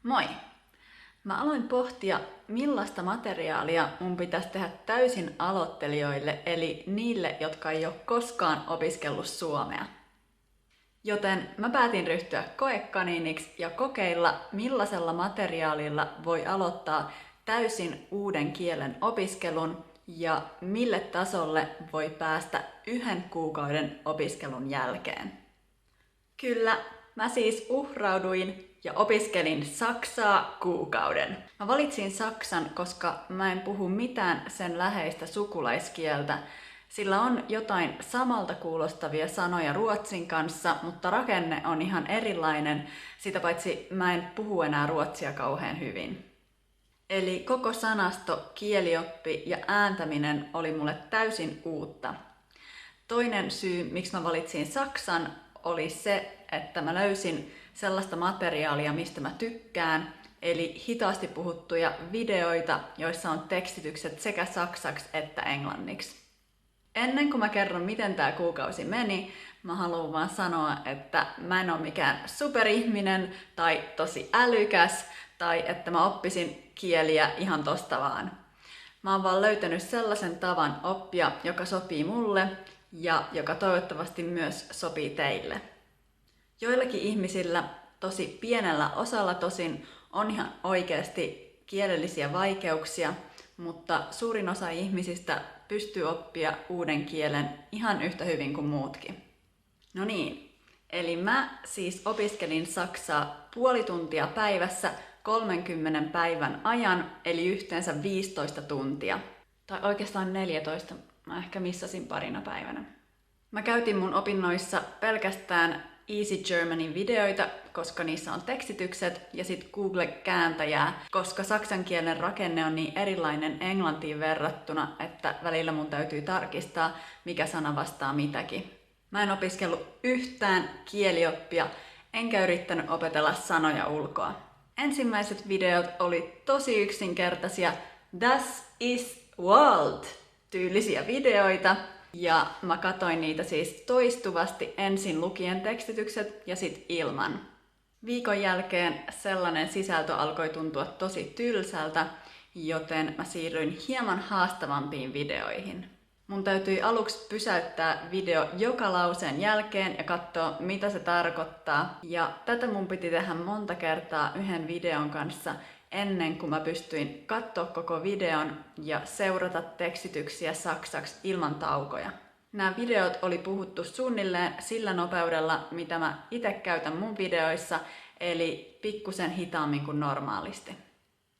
Moi! Mä aloin pohtia, millaista materiaalia mun pitäisi tehdä täysin aloittelijoille, eli niille, jotka ei ole koskaan opiskellut suomea. Joten mä päätin ryhtyä koekaniiniksi ja kokeilla, millaisella materiaalilla voi aloittaa täysin uuden kielen opiskelun ja mille tasolle voi päästä 1 kuukauden opiskelun jälkeen. Kyllä, mä siis uhrauduin ja opiskelin saksaa kuukauden. Mä valitsin saksan, koska mä en puhu mitään sen läheistä sukulaiskieltä. Sillä on jotain samalta kuulostavia sanoja ruotsin kanssa, mutta rakenne on ihan erilainen. Sitä paitsi mä en puhu enää ruotsia kauhean hyvin. Eli koko sanasto, kielioppi ja ääntäminen oli mulle täysin uutta. Toinen syy, miksi mä valitsin saksan, oli se, että mä löysin sellaista materiaalia, mistä mä tykkään, eli hitaasti puhuttuja videoita, joissa on tekstitykset sekä saksaksi että englanniksi. Ennen kuin mä kerron, miten tää kuukausi meni, mä haluan vaan sanoa, että mä en ole mikään superihminen tai tosi älykäs, tai että mä oppisin kieliä ihan tosta vaan. Mä oon vaan löytänyt sellaisen tavan oppia, joka sopii mulle ja joka toivottavasti myös sopii teille. Joillakin ihmisillä, tosi pienellä osalla tosin, on ihan oikeasti kielellisiä vaikeuksia, mutta suurin osa ihmisistä pystyy oppia uuden kielen ihan yhtä hyvin kuin muutkin. No niin, eli mä siis opiskelin saksaa puoli tuntia päivässä 30 päivän ajan, eli yhteensä 15 tuntia. Tai oikeastaan 14, mä ehkä missasin parina päivänä. Mä käytin mun opinnoissa pelkästään Easy Germanin videoita, koska niissä on tekstitykset, ja sit Google-kääntäjää, koska saksan kielen rakenne on niin erilainen englantiin verrattuna, että välillä mun täytyy tarkistaa, mikä sana vastaa mitäkin. Mä en opiskellut yhtään kielioppia, enkä yrittänyt opetella sanoja ulkoa. Ensimmäiset videot oli tosi yksinkertaisia Das ist Wald -tyylisiä videoita. Ja mä katoin niitä siis toistuvasti ensin lukien tekstitykset ja sit ilman. Viikon jälkeen sellainen sisältö alkoi tuntua tosi tylsältä, joten mä siirryin hieman haastavampiin videoihin. Mun täytyi aluksi pysäyttää video joka lauseen jälkeen ja katsoa, mitä se tarkoittaa. Ja tätä mun piti tehdä monta kertaa yhden videon kanssa ennen kuin mä pystyin katsoa koko videon ja seurata tekstityksiä saksaksi ilman taukoja. Nämä videot oli puhuttu suunnilleen sillä nopeudella, mitä mä itse käytän mun videoissa, eli pikkusen hitaammin kuin normaalisti.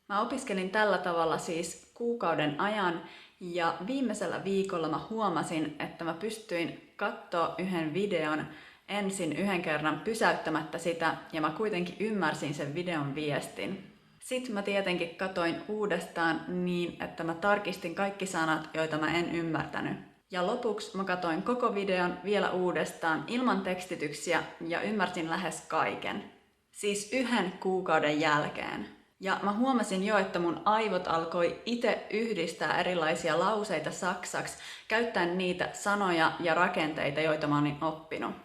Mä opiskelin tällä tavalla siis kuukauden ajan, ja viimeisellä viikolla mä huomasin, että mä pystyin katsoa yhden videon ensin yhden kerran pysäyttämättä sitä, ja mä kuitenkin ymmärsin sen videon viestin. Sitten mä tietenkin katoin uudestaan niin, että mä tarkistin kaikki sanat, joita mä en ymmärtänyt. Ja lopuksi mä katoin koko videon vielä uudestaan ilman tekstityksiä ja ymmärsin lähes kaiken. Siis 1 kuukauden jälkeen. Ja mä huomasin jo, että mun aivot alkoi itse yhdistää erilaisia lauseita saksaksi, käyttäen niitä sanoja ja rakenteita, joita mä olin oppinut.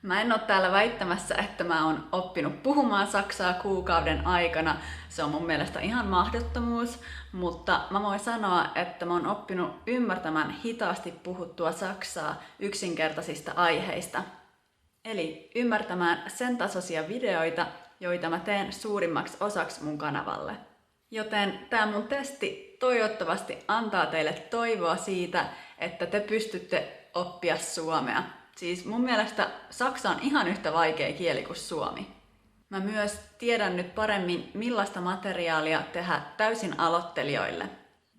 Mä en ole täällä väittämässä, että mä oon oppinut puhumaan saksaa kuukauden aikana. Se on mun mielestä ihan mahdottomuus, mutta mä voin sanoa, että mä oon oppinut ymmärtämään hitaasti puhuttua saksaa yksinkertaisista aiheista. Eli ymmärtämään sen tasoisia videoita, joita mä teen suurimmaksi osaksi mun kanavalle. Joten tää mun testi toivottavasti antaa teille toivoa siitä, että te pystytte oppia suomea. Siis mun mielestä saksa on ihan yhtä vaikea kieli kuin suomi. Mä myös tiedän nyt paremmin, millaista materiaalia tehdä täysin aloittelijoille.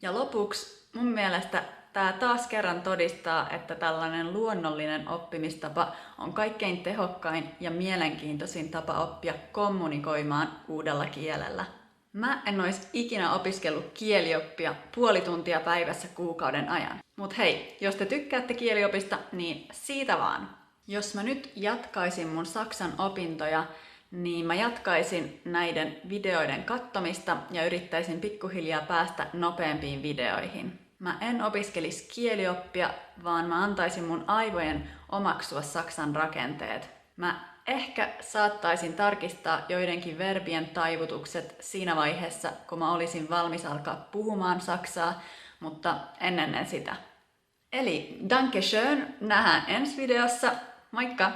Ja lopuksi mun mielestä tää taas kerran todistaa, että tällainen luonnollinen oppimistapa on kaikkein tehokkain ja mielenkiintoisin tapa oppia kommunikoimaan uudella kielellä. Mä en ois ikinä opiskellut kielioppia puoli tuntia päivässä kuukauden ajan. Mut hei, jos te tykkäätte kieliopista, niin siitä vaan. Jos mä nyt jatkaisin mun saksan opintoja, niin mä jatkaisin näiden videoiden kattomista ja yrittäisin pikkuhiljaa päästä nopeampiin videoihin. Mä en opiskelisi kielioppia, vaan mä antaisin mun aivojen omaksua saksan rakenteet. Mä ehkä saattaisin tarkistaa joidenkin verbien taivutukset siinä vaiheessa, kun mä olisin valmis alkaa puhumaan saksaa, mutta ennen sitä. Eli danke schön, nähdään ensi videossa. Moikka!